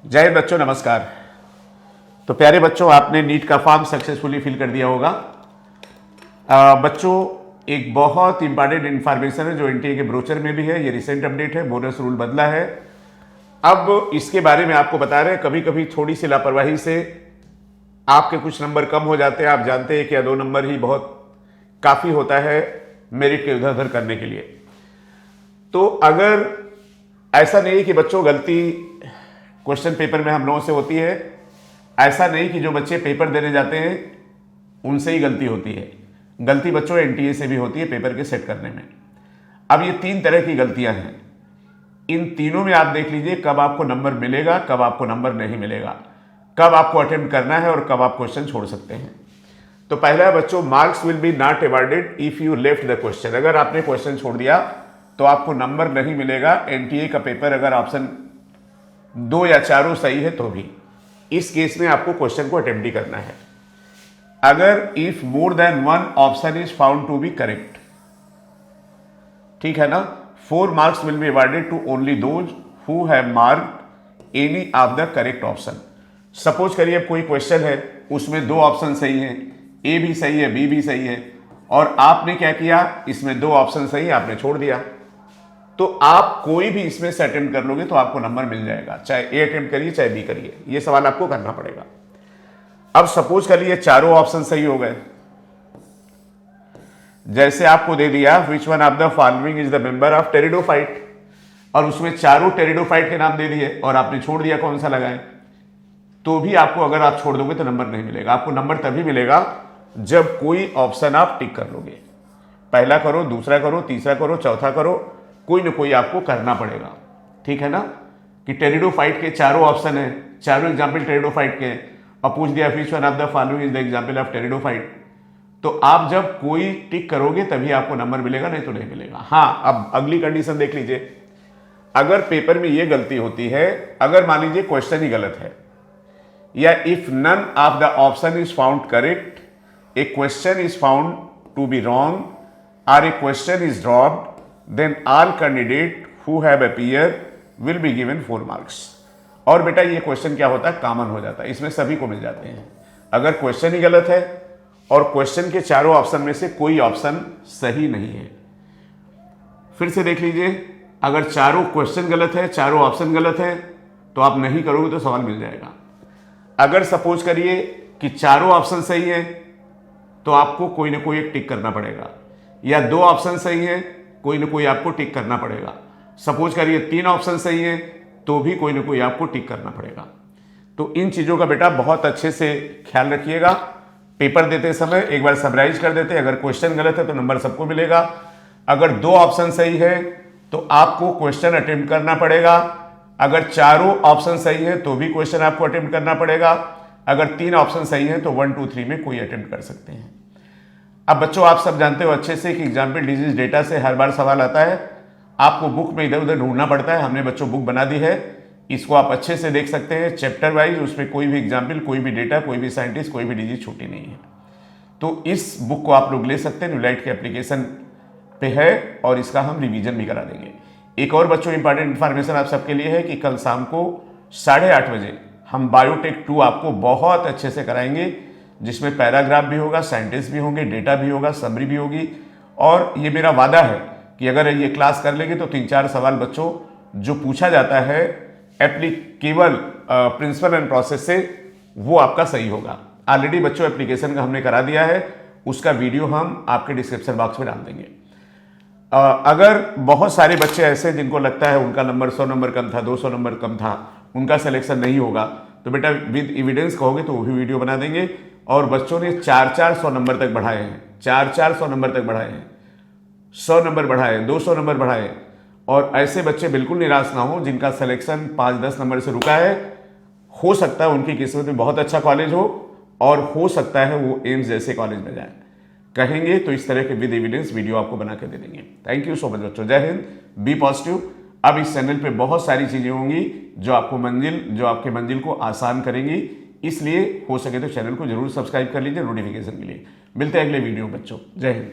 जय हिंद बच्चों, नमस्कार। तो प्यारे बच्चों, आपने नीट का फॉर्म सक्सेसफुली फिल कर दिया होगा। बच्चों, एक बहुत इंपॉर्टेंट इंफॉर्मेशन है जो एनटीए के ब्रोचर में भी है, ये रिसेंट अपडेट है, बोनस रूल बदला है। अब इसके बारे में आपको बता रहे हैं, कभी कभी थोड़ी सी लापरवाही से आपके कुछ नंबर कम हो जाते हैं। आप जानते हैं कि 2 नंबर ही बहुत काफ़ी होता है मेरिट के इधर उधर करने के लिए। तो अगर ऐसा नहीं कि बच्चों गलती क्वेश्चन पेपर में हम लोगों से होती है, ऐसा नहीं कि जो बच्चे पेपर देने जाते हैं उनसे ही गलती होती है। गलती बच्चों एनटीए से भी होती है पेपर के सेट करने में। अब ये 3 तरह की गलतियां हैं। इन तीनों में आप देख लीजिए कब आपको नंबर मिलेगा, कब आपको नंबर नहीं मिलेगा, कब आपको अटेम्प्ट करना है और कब आप क्वेश्चन छोड़ सकते हैं। तो पहला है बच्चों, marks will B not awarded if you left the question. अगर आपने क्वेश्चन छोड़ दिया तो आपको नंबर नहीं मिलेगा। एनटीए का पेपर अगर ऑप्शन 2 या 4 सही है तो भी इस केस में आपको क्वेश्चन को अटेम्प्ट ही करना है। अगर if more than 1 option is found to be correct, ठीक है ना, 4 marks will be awarded to only those who have marked any of the correct option. Suppose करिए अब कोई क्वेश्चन है, उसमें 2 ऑप्शन सही हैं, ए भी सही है, बी भी सही है, और आपने क्या किया, इसमें 2 ऑप्शन सही आपने छोड़ दिया, तो आप कोई भी इसमें से अटेम्प्ट कर लोगे तो आपको नंबर मिल जाएगा। चाहे ए अटेम्प्ट करिए चाहे बी करिए, ये सवाल आपको करना पड़ेगा। अब सपोज करिए चारों ऑप्शन सही हो गए। जैसे आपको दे दिया which one of the following is the member of pteridophyte, और उसमें चारों टेरिडोफाइट के नाम दे दिए और आपने छोड़ दिया कौन सा लगाए, तो भी आपको, अगर आप छोड़ दोगे तो नंबर नहीं मिलेगा। आपको नंबर तभी मिलेगा जब कोई ऑप्शन आप टिक कर लोगे। पहला करो, दूसरा करो, तीसरा करो, चौथा करो, कोई ना कोई आपको करना पड़ेगा, ठीक है ना। कि टेरिडोफाइट के चारों ऑप्शन है, चारों एग्जाम्पल टेरिडोफाइट के, और पूछ दिया which one of the following is the example of pteridophyte, तो आप जब कोई टिक करोगे तभी आपको नंबर मिलेगा, नहीं तो नहीं मिलेगा। हाँ, अब अगली कंडीशन देख लीजिए। अगर पेपर में यह गलती होती है, अगर मान लीजिए क्वेश्चन ही गलत है, या if none of the option is found correct, a question is found to be wrong, और a question is dropped, then all candidate who have appear will be given 4 marks। और बेटा ये क्वेश्चन क्या होता है, कॉमन हो जाता है, इसमें सभी को मिल जाते हैं। अगर क्वेश्चन ही गलत है और क्वेश्चन के चारों ऑप्शन में से कोई ऑप्शन सही नहीं है, फिर से देख लीजिए, अगर चारों क्वेश्चन गलत है, चारों ऑप्शन गलत है, तो आप नहीं करोगे तो सवाल मिल जाएगा। अगर सपोज करिए कि चारों ऑप्शन सही है तो आपको कोई ना कोई एक टिक करना पड़ेगा, या 2 ऑप्शन सही है, कोई ना कोई आपको टिक करना पड़ेगा। सपोज करिए 3 ऑप्शन सही है तो भी कोई ना कोई आपको टिक करना पड़ेगा। तो इन चीज़ों का बेटा बहुत अच्छे से ख्याल रखिएगा। पेपर देते समय एक बार समराइज कर देते, अगर क्वेश्चन गलत है तो नंबर सबको मिलेगा। अगर 2 ऑप्शन सही है तो आपको क्वेश्चन अटेम्प्ट करना पड़ेगा। अगर चारों ऑप्शन सही है तो भी क्वेश्चन आपको अटेम्प्ट करना पड़ेगा। अगर 3 ऑप्शन सही है तो 1 2 3 में कोई अटेम्प्ट कर सकते हैं। अब बच्चों, आप सब जानते हो अच्छे से कि एग्जाम्पल डिजीज डेटा से हर बार सवाल आता है, आपको बुक में इधर उधर ढूंढना पड़ता है। हमने बच्चों बुक बना दी है, इसको आप अच्छे से देख सकते हैं चैप्टर वाइज, उसमें कोई भी एग्जाम्पल, कोई भी डेटा, कोई भी साइंटिस्ट, कोई भी डिजीज छूटी नहीं है। तो इस बुक को आप लोग ले सकते हैं, न्यूलाइट के एप्लीकेशन पे है, और इसका हम रिवीजन भी करा देंगे। एक और बच्चों इंपॉर्टेंट इन्फॉर्मेशन आप सबके लिए है कि कल शाम को 8:30 बजे हम बायोटेक 2 आपको बहुत अच्छे से कराएंगे, जिसमें पैराग्राफ भी होगा, साइंटिस्ट भी होंगे, डेटा भी होगा, समरी भी होगी। और ये मेरा वादा है कि अगर ये क्लास कर लेंगे तो 3-4 सवाल बच्चों जो पूछा जाता है एप्लीकेबल प्रिंसिपल एंड प्रोसेस से, वो आपका सही होगा। ऑलरेडी बच्चों एप्लीकेशन का हमने करा दिया है, उसका वीडियो हम आपके डिस्क्रिप्शन बॉक्स में डाल देंगे। अगर बहुत सारे बच्चे ऐसे जिनको लगता है उनका नंबर 100 नंबर कम था, 200 नंबर कम था, उनका सिलेक्शन नहीं होगा, तो बेटा विद एविडेंस कहोगे तो वो भी वीडियो बना देंगे। और बच्चों ने 400 नंबर तक बढ़ाए हैं, 400 नंबर तक बढ़ाए हैं, 100 नंबर बढ़ाए, 200 नंबर बढ़ाए। और ऐसे बच्चे बिल्कुल निराश ना हो जिनका सिलेक्शन 5-10 नंबर से रुका है। हो सकता है उनकी किस्मत में बहुत अच्छा कॉलेज हो, और हो सकता है वो एम्स जैसे कॉलेज में जाए। कहेंगे तो इस तरह के विद एविडेंस वीडियो आपको बना के दे देंगे। थैंक यू सो मच बच्चों, जय हिंद, बी पॉजिटिव। अब इस चैनल पे बहुत सारी चीजें होंगी जो आपके मंजिल को आसान करेंगी, इसलिए हो सके तो चैनल को जरूर सब्सक्राइब कर लीजिए नोटिफिकेशन के लिए। मिलते हैं अगले वीडियो में बच्चों, जय हिंद।